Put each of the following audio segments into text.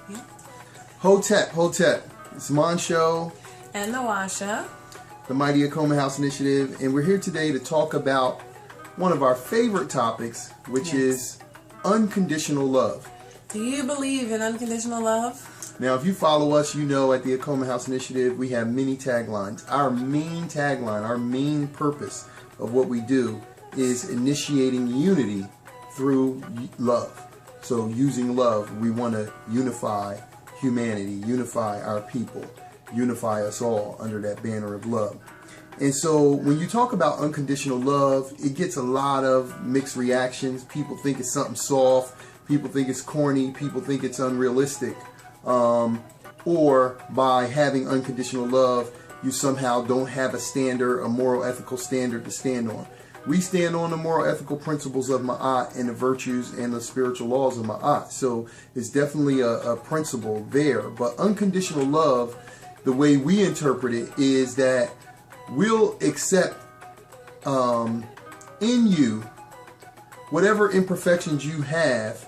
Yeah. Hotep. It's Moncho And Nawasha. the Mighty Acoma House Initiative, and we're here today to talk about one of our favorite topics, which is unconditional love. Do you believe in unconditional love? Now, if you follow us, you know at the Acoma House Initiative, we have many taglines. Our main tagline, our main purpose of what we do is initiating unity through love. So using love, we want to unify humanity, unify our people, unify us all under that banner of love. And so when you talk about unconditional love, it gets a lot of mixed reactions. People think it's something soft. People think it's corny. People think it's unrealistic. Or by having unconditional love, you somehow don't have a standard, a moral, ethical standard to stand on. We stand on the moral, ethical principles of Ma'at and the virtues and the spiritual laws of Ma'at. So it's definitely a principle there. But unconditional love, the way we interpret it, is that we'll accept in you whatever imperfections you have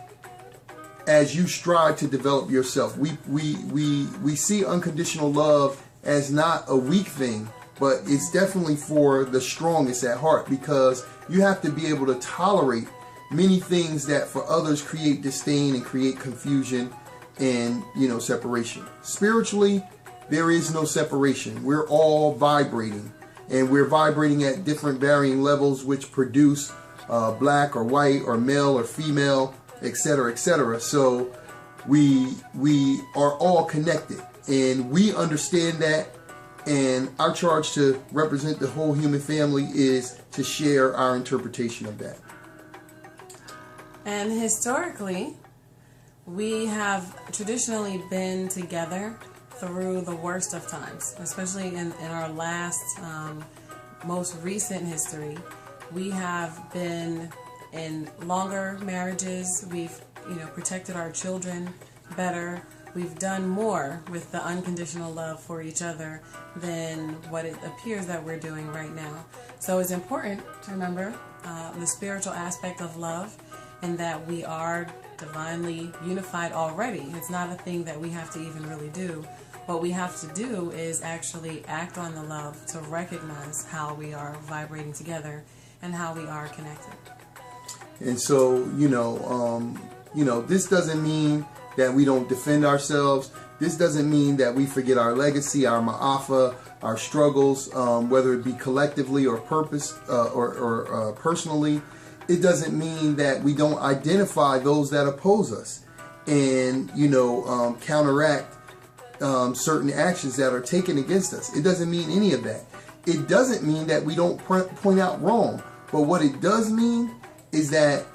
as you strive to develop yourself. We see unconditional love as not a weak thing, but it's definitely for the strongest at heart, because you have to be able to tolerate many things that for others create disdain and create confusion and, separation. Spiritually, there is no separation. We're all vibrating, and we're vibrating at different varying levels, which produce black or white or male or female, etc., etc. So we are all connected, and we understand that. And our charge to represent the whole human family is to share our interpretation of that. And historically, we have traditionally been together through the worst of times, especially in our last, most recent history. We have been in longer marriages. We've, protected our children better. We've done more with the unconditional love for each other than what it appears that we're doing right now. So it's important to remember the spiritual aspect of love, and that we are divinely unified already. It's not a thing that we have to even really do. What we have to do is actually act on the love to recognize how we are vibrating together and how we are connected. And so, this doesn't mean that we don't defend ourselves. This doesn't mean that we forget our legacy, our ma'afa, our struggles, whether it be collectively or personally. It doesn't mean that we don't identify those that oppose us and, counteract certain actions that are taken against us. It doesn't mean any of that. It doesn't mean that we don't point out wrong. But what it does mean is that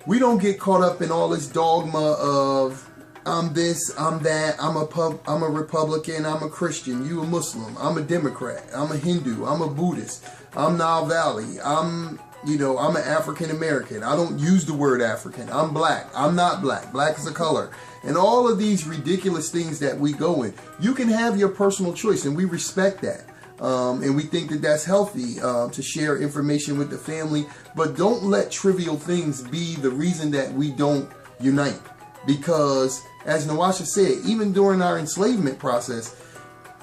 we don't get caught up in all this dogma of I'm this, I'm that, I'm a Republican, I'm a Christian, you a Muslim, I'm a Democrat, I'm a Hindu, I'm a Buddhist, I'm Nile Valley, I'm an African American. I don't use the word African. I'm black. I'm not black. Black is a color. And all of these ridiculous things that we go in. You can have your personal choice, and we respect that. And we think that that's healthy to share information with the family. But don't let trivial things be the reason that we don't unite. Because, as Nawasha said, even during our enslavement process,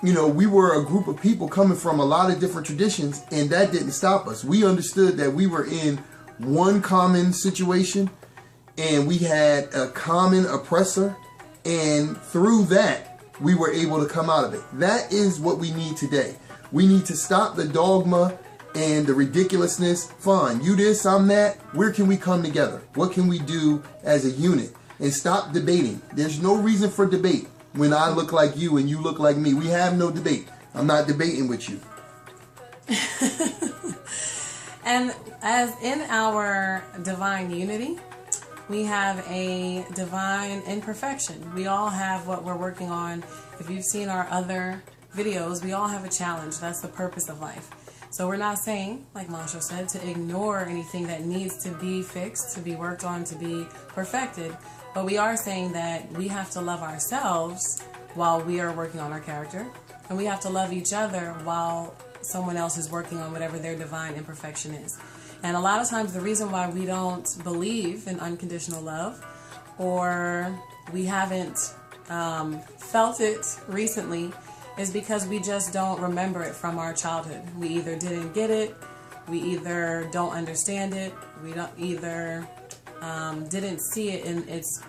we were a group of people coming from a lot of different traditions, and that didn't stop us. We understood that we were in one common situation, and we had a common oppressor, and through that, we were able to come out of it. That is what we need today. We need to stop the dogma and the ridiculousness. Fine, you this, I'm that. Where can we come together? What can we do as a unit? And stop debating. There's no reason for debate. When I look like you and you look like me, we have no debate. I'm not debating with you. And as in our divine unity, we have a divine imperfection. We all have what we're working on. If you've seen our other videos, we all have a challenge. That's the purpose of life. So we're not saying, like Masha said, to ignore anything that needs to be fixed, to be worked on, to be perfected. But we are saying that we have to love ourselves while we are working on our character. And we have to love each other while someone else is working on whatever their divine imperfection is. And a lot of times the reason why we don't believe in unconditional love, or we haven't felt it recently is because we just don't remember it from our childhood. We either didn't get it, we either don't understand it, we don't either didn't see it in its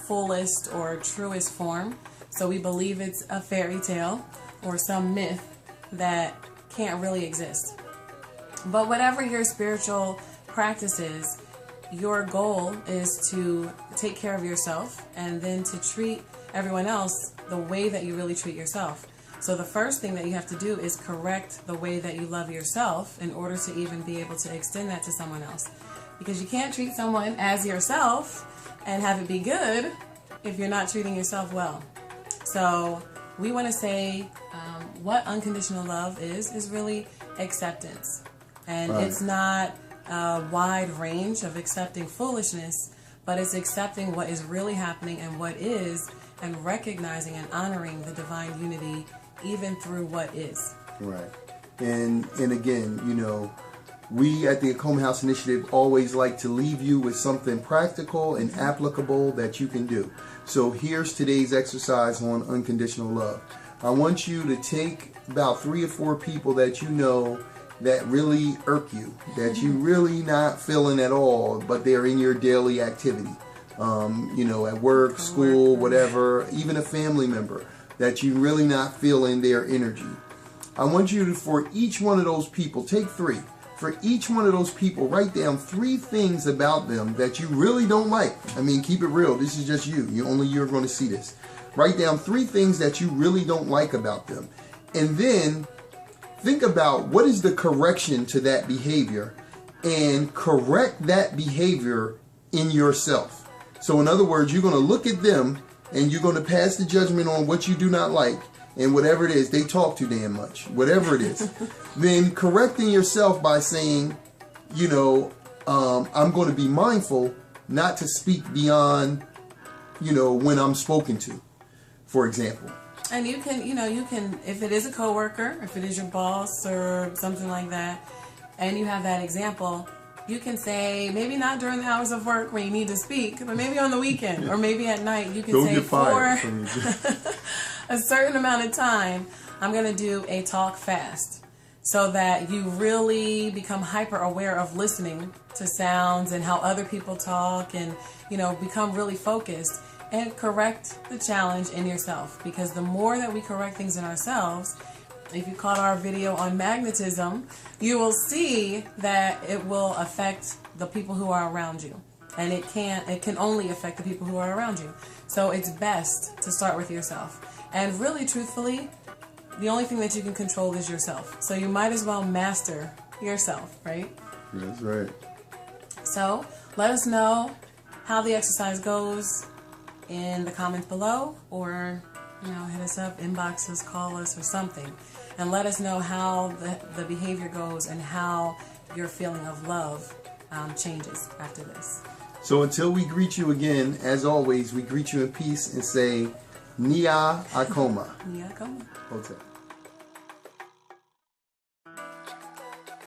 fullest or truest form. So we believe it's a fairy tale or some myth that can't really exist. But whatever your spiritual practice is, your goal is to take care of yourself and then to treat everyone else the way that you really treat yourself. So the first thing that you have to do is correct the way that you love yourself in order to even be able to extend that to someone else. Because you can't treat someone as yourself and have it be good if you're not treating yourself well. So we want to say what unconditional love is really acceptance. And it's not a wide range of accepting foolishness, but it's accepting what is really happening and what is, and recognizing and honoring the divine unity even through what is. Right. And again, you know, we at the Acoma House Initiative always like to leave you with something practical and applicable that you can do. So here's today's exercise on unconditional love. I want you to take about 3 or 4 people that you know that really irk you, that you really not feeling at all, but they're in your daily activity. You know, at work, school, whatever, even a family member that you really not feeling their energy. I want you to, for each one of those people, take 3. For each one of those people, write down 3 things about them that you really don't like. I mean, keep it real. This is just you. You're going to see this. Write down 3 things that you really don't like about them. And then think about what is the correction to that behavior and correct that behavior in yourself. So in other words, you're going to look at them and you're going to pass the judgment on what you do not like, and whatever it is, they talk too damn much, whatever it is. Then correcting yourself by saying, you know, I'm going to be mindful not to speak beyond, you know, when I'm spoken to, for example. And you can, if it is a coworker, if it is your boss or something like that, and you have that example, you can say, maybe not during the hours of work when you need to speak, but maybe on the weekend or maybe at night, you can Don't say, get fired for a certain amount of time, I'm going to do a talk fast, so that you really become hyper aware of listening to sounds and how other people talk, and, you know, become really focused and correct the challenge in yourself. Because the more that we correct things in ourselves, if you caught our video on magnetism, you will see that it will affect the people who are around you. And it can only affect the people who are around you. So it's best to start with yourself. And really, truthfully, the only thing that you can control is yourself. So you might as well master yourself, right? That's right. So let us know how the exercise goes in the comments below, or, you know, hit us up, inbox us, call us, or something. And let us know how the behavior goes and how your feeling of love changes after this. So until we greet you again, as always, we greet you in peace and say, Nia Acoma. Nia Acoma. Hotel.